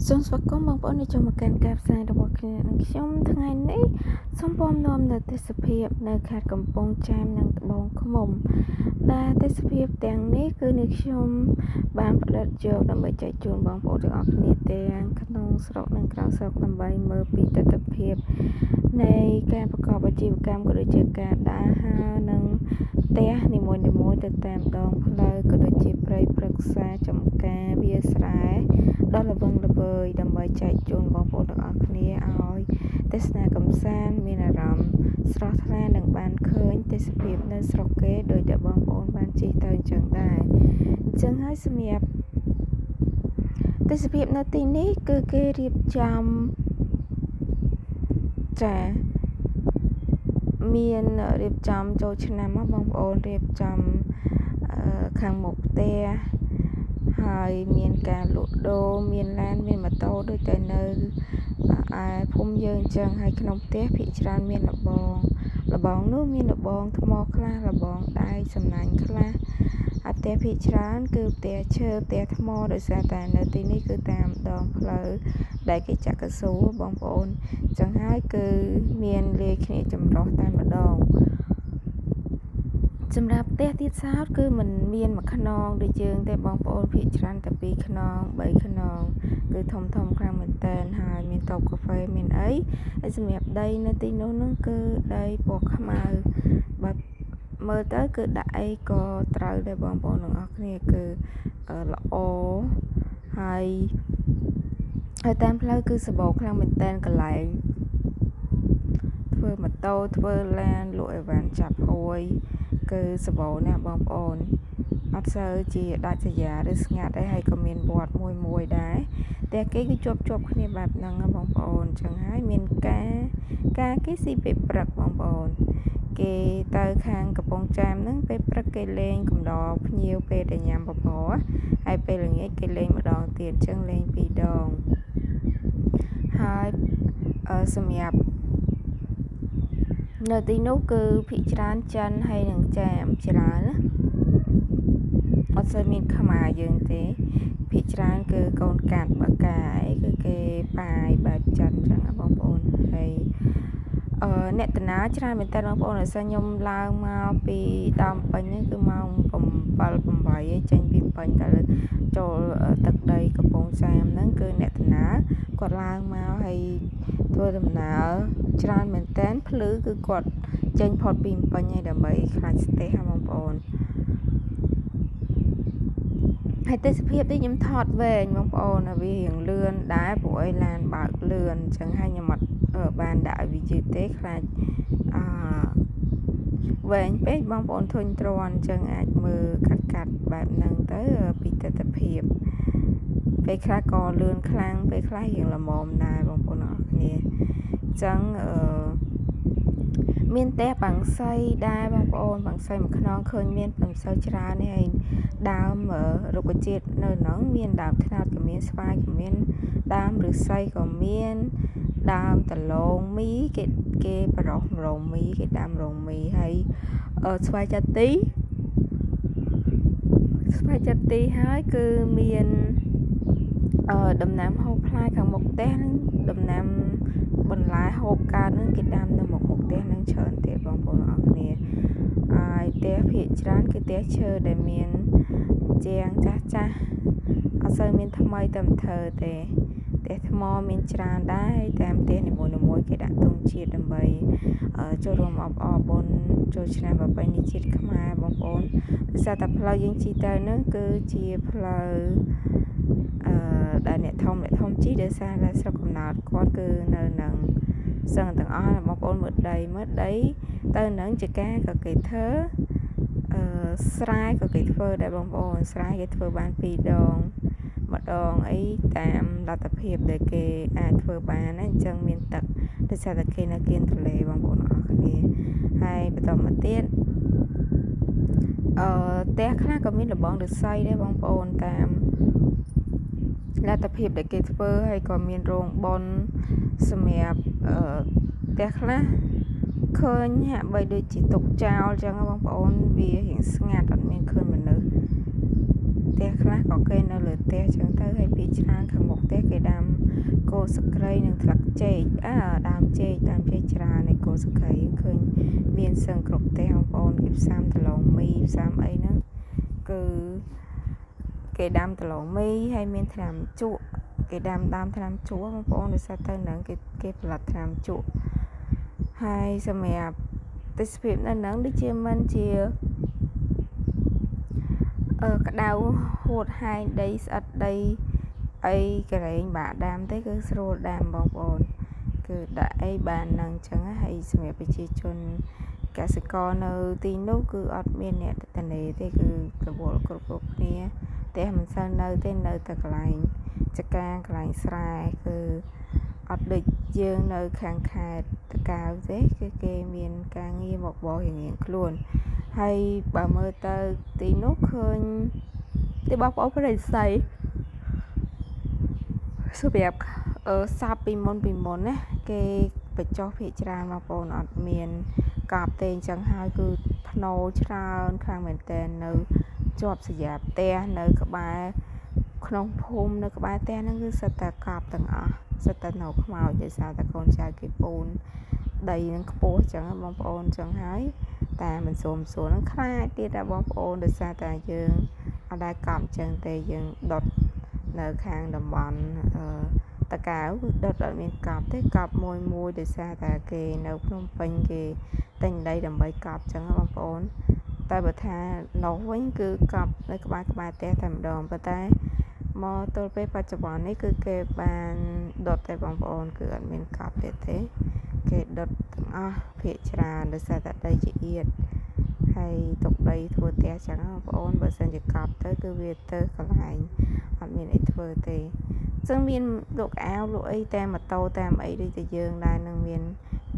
សូមស្វាគមន៍បងប្អូនដែលចូលមកកាន់ការផ្សាយរបស់ខ្ញុំថ្ងៃនេះសូមពំនាំនៅទេសភាពនៅខេត្តកំពង់ចាមនិងត្បូងឃ្មុំដែលទេសភាពទាំងនេះគឺនេះខ្ញុំបានផ្តិតយកដើម្បីចែកជូនបងប្អូនទាំងអស់គ្នាទាំងក្នុងស្រុកនិងក្រៅស្រុកដើម្បីមើលពីទស្សនវិជ្ជានៃការប្រកបអាជីវកម្មក៏ដូចជាការដើរហើរនិងផ្ទះនីមួយៗទៅតាមដងផ្លូវក៏ដូចជាព្រៃព្រឹក្សាចំការវាលស្រែដ៏ល្វឹងល្វើយដើម្បីចែកជូនបងប្អូនទាំងអស់គ្នាឲ្យទេសនាកម្សាន្តមានអារម្មណ៍ស្រស់ថ្លានិងបានឃើញទេសភាពនៅស្រុកគេដោយតែបងប្អូនបានជិះទៅអញ្ចឹងដែរអញ្ចឹងហើយសម្រាប់ទេសភាពនៅទីនេះគឺគេរៀបចំចាមានរៀបចំចូលឆ្នាំមកបងប្អូនរៀបចំខាងមុខផ្ទះហើយមានការលក់ដូរមានឡានមានម៉ូតូដូចតែនៅឯភូមិយើងអញ្ចឹងហើយក្នុងផ្ទះភាគច្រើនមានលបងនោះមានលបងថ្មខ្លះលបងដែកសំណាញ់ខ្លះហើយផ្ទះភាគច្រើនគឺផ្ទះឈើផ្ទះថ្មដោយសារតែនៅទីនេះគឺតាមដងផ្លូវដែលគេចាក់កស៊ូបងប្អូនអញ្ចឹងហើយគឺមានលាយគ្នាចម្រុះតែម្ដងសម្រាប់ផ្ទះទៀតសោតគឺมันមានមួយខ្នងដូចយើងទេបងប្អូនភាគច្រើនតែ2ខ្នង3ខ្នងគឺធំខ្លាំងមែនតើហើយមានតូបកាហ្វេមានអីហើយសម្រាប់ដីនៅទីនោះហ្នឹងគឺដីពណ៌ខ្មៅបើមើលទៅគឺដាក់អីក៏ត្រូវដែរបងប្អូនទាំងអស់គ្នាគឺល្អហើយតាមផ្លូវគឺសបោខ្លាំងមែនតើកន្លែងធ្វើម៉ូតូធ្វើឡានលក់អីវ៉ាន់ចាប់ហួយគឺសបោណាបងប្អូនអត់សូវជាដាច់ស្រយាលឬស្ងាត់អីហើយក៏មានវត្តមួយដែរតែគេគឺជាប់គ្នាបែបហ្នឹងបងប្អូនអញ្ចឹងហើយមានការគេស៊ីពេលព្រឹកបងប្អូនគេទៅខាងកំពង់ចាមហ្នឹងពេលព្រឹកគេលេងកំដរភ្ញៀវពេលតែញ៉ាំបបរហើយពេលល្ងាចគេលេងម្ដងទៀតអញ្ចឹងលេង2ដងហើយសម្រាប់នៅទីនោះគឺភាគច្រើនចិនហើយនឹងចាមច្រើនណាអត់សូវមានខ្មែរយើងទេភាគច្រើនគឺកូនកាត់បកាអីគឺគេប៉ាយបែបចិនចឹងបងប្អូនហើយអ្នកតាណាច្រើនមែនតើបងប្អូនដោយសារខ្ញុំឡើងមកពីដើមពេញហ្នឹងគឺម៉ោង7 8ឯងចេញពីពេញទៅចូលទឹកដីកំពង់ចាមហ្នឹងគឺអ្នកតាណាគាត់ឡើងមកហើយធ្វើដំណើរច្រើនមែនតើភ្លឺគឺគាត់ចេញផុតពីពេញហើយដើម្បីខ្លាចស្ទះបងប្អូនហើយទេសភាពនេះខ្ញុំថតវែងបងប្អូនវារៀងលឿនដែរព្រោះអីឡានបើកលឿនអញ្ចឹងហើយខ្ញុំអត់បានដាក់ឲ្យវាយឺតទេខ្លាចវែងពេកបងប្អូនធុញទ្រាន់អញ្ចឹងអាចមើលកាត់បែបហ្នឹងទៅពីទស្សនវិជ្ជាពេលខ្លះក៏លឿនខ្លាំងពេលខ្លះរៀងល្មមដែរបងប្អូនអរគ្នាអញ្ចឹងមានផ្ទះបាំងសីដែរបងប្អូនបាំងសីមួយខ្នងឃើញមានប៉ុន្តែសូវច្រើនទេហើយដើមរុក្ខជាតិនៅហ្នឹងមានដើមត្នោតក៏មានស្វាយក៏មានដើមឫស្សីក៏មានដើមដលងមីគេបរោះរងមីគេដាំរងមីហើយស្វាយចន្ទីហើយគឺមានដំណាំហូបផ្លែខាងមុខផ្ទះហ្នឹងដំណាំបន្លែហូបកើតហ្នឹងគេដាំនៅមុខផ្ទះហ្នឹងច្រើនទៀតបងប្អូនអរគ្នាហើយផ្ទះភាគច្រើនគឺផ្ទះឈើដែលមានជាងចាស់អត់សូវមានថ្មីតែមិនធ្វើទេផ្ទះថ្មមានច្រើនដែរតាមផ្ទះនីមួយគេដាក់ទង់ជាតិដើម្បីចូលរួមអបអរបុណ្យចូលឆ្នាំប្រពៃណីជាតិខ្មែរបងប្អូនដោយសារតែផ្លូវយើងជិះទៅហ្នឹងគឺជាផ្លូវដែលអ្នកធំជិះដោយសារតែស្រុកកំណើតគាត់គឺនៅនឹងសឹងទាំងអស់បងប្អូនមើលដីទៅនឹងជាការក៏គេធ្វើស្រែក៏គេធ្វើដែរបងប្អូនស្រែគេធ្វើបាន2ដងម្ដងអីតាមលទ្ធភាពដែលគេអាចធ្វើបានណាអញ្ចឹងមានទឹកដោយសារតែគេនៅគៀនទន្លេបងប្អូនអរគ្នាហើយបន្តមកទៀតផ្ទះខ្លះក៏មានលបងឫស្សីដែរបងប្អូនតាមលទ្ធភាពដែលគេធ្វើហើយក៏មានរោងបុណ្យសម្រាប់ផ្ទះខ្លះឃើញហាក់បីដូចជាទុកចោលអញ្ចឹងបងប្អូនវារៀងស្ងាត់អត់មានឃើញមនុស្ស ផ្ទះខ្លះក៏គេនៅលើផ្ទះចឹងទៅហើយពីច្រើនខាងមុខផ្ទះគេដាំគល់សក្រីនិងស្លឹកចេកដើមចេកច្រើននៃគល់សក្រីឃើញមានសឹងគ្រប់ផ្ទះបងប្អូនគេផ្សាំដលងមីផ្សាំអីហ្នឹងគឺគេដាំដលងមីហើយមានថ្នាំជក់គេដាំថ្នាំជក់បងប្អូនដោយសារទៅហ្នឹងគេផលិតថ្នាំជក់ហើយសម្រាប់ទេសភាពនៅហ្នឹងដូចជាមិនជាក្តៅហួតហែងដីស្អិតដីអីកន្លែងបាក់ដាំទេគឺស្រួលដាំបងប្អូនគឺដាក់អីបានហ្នឹងចឹងហើយសម្រាប់ប្រជាជនកសិករនៅទីនោះគឺអត់មានអ្នកទិនេទេគឺប្រវល់គ្រប់គ្នាផ្ទះមិនសូវនៅទេនៅតែកន្លែងចកាកន្លែងស្រែគឺអត់ដូចយើងនៅខាងខេត្តតាកែវទេគឺគេមានការងារមកបោះរៀងខ្លួនហើយបើមើលទៅទីនោះឃើញទីបងប្អូនប្រិយស័យសម្រាប់សពពីមុនណាគេបញ្ចុះភាគច្រើនបងប្អូនអត់មានកប់ទេអញ្ចឹងហើយគឺធ្នូច្រើនខ្លាំងមែនតើនៅជាប់ស្រយាផ្ទះនៅក្បែរក្នុងភូមិនៅក្បែរផ្ទះហ្នឹងគឺសិតតែកប់ទាំងអស់សិតតែនៅខ្មោចដោយសារតែកូនចៅគេពូនដីនឹងខ្ពស់អញ្ចឹងបងប្អូនអញ្ចឹងហើយតែមិនស្រួលហ្នឹងខ្លាចទៀតតែបងប្អូនដោយសារតែយើងអត់ដែលកប់អញ្ចឹងទេយើងដុតនៅខាងតំបន់តាកែវគឺដុតអត់មានកប់ទេកប់មួយដោយសារតែគេនៅភ្នំពេញគេទិញដីដើម្បីកប់អញ្ចឹងបងប្អូនតែបើថានោះវិញគឺកប់នៅក្បែរផ្ទះតែម្ដងប៉ុន្តែមកទល់ពេលបច្ចុប្បន្ននេះគឺគេបានដុតតែបងប្អូនគឺអត់មានកប់ទៀតទេគេដុតទាំងអស់ភាគច្រើនដោយសារតែដីជាអៀតហើយទុកដីធ្វើផ្ទះចឹងបងប្អូនបើសិនជាកប់ទៅគឺវាទៅកន្លែងអត់មានអីធ្វើទេចឹងមានលក់អាវលក់អីតាមម៉ូតូតាមអីដូចតែយើងដែរនឹងមាន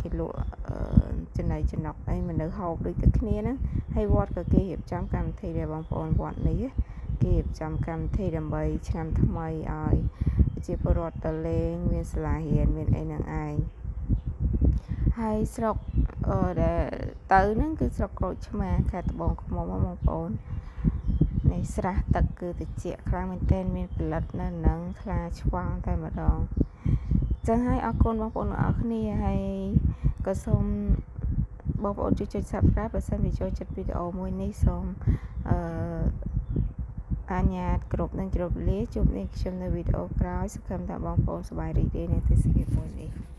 គេលក់ចំណីចំណុកអីមនុស្សហូបដូចតែគ្នាហ្នឹងហើយវត្តក៏គេរៀបចំកម្មវិធីដែរបងប្អូនវត្តនេះគេរៀបចំកម្មវិធីដើម្បីឆ្នាំថ្មីឲ្យប្រជាពលរដ្ឋទៅលេងមានសាលារៀនមានអីហ្នឹងឯងហើយស្រុកដែលទៅហ្នឹងគឺស្រុកក្រូចឆ្មាខេត្តត្បូងឃ្មុំបងប្អូននៃស្រះទឹកគឺត្រជាក់ខ្លាំងមែនទែនមានផលិតនៅនឹងខ្លាឆ្វង់តែម្ដងចឹងហើយអរគុណបងប្អូនទាំងអស់គ្នាហើយក៏សូមបងប្អូនជួយចុច Subscribe បើសិនជាចូលចិត្តវីដេអូមួយនេះសូមអនុញ្ញាតគ្រប់នឹងជម្រាបលាជួបនេះខ្ញុំនៅវីដេអូក្រោយសង្ឃឹមថាបងប្អូនសប្បាយរីករាយនឹងទេសភាពមួយនេះ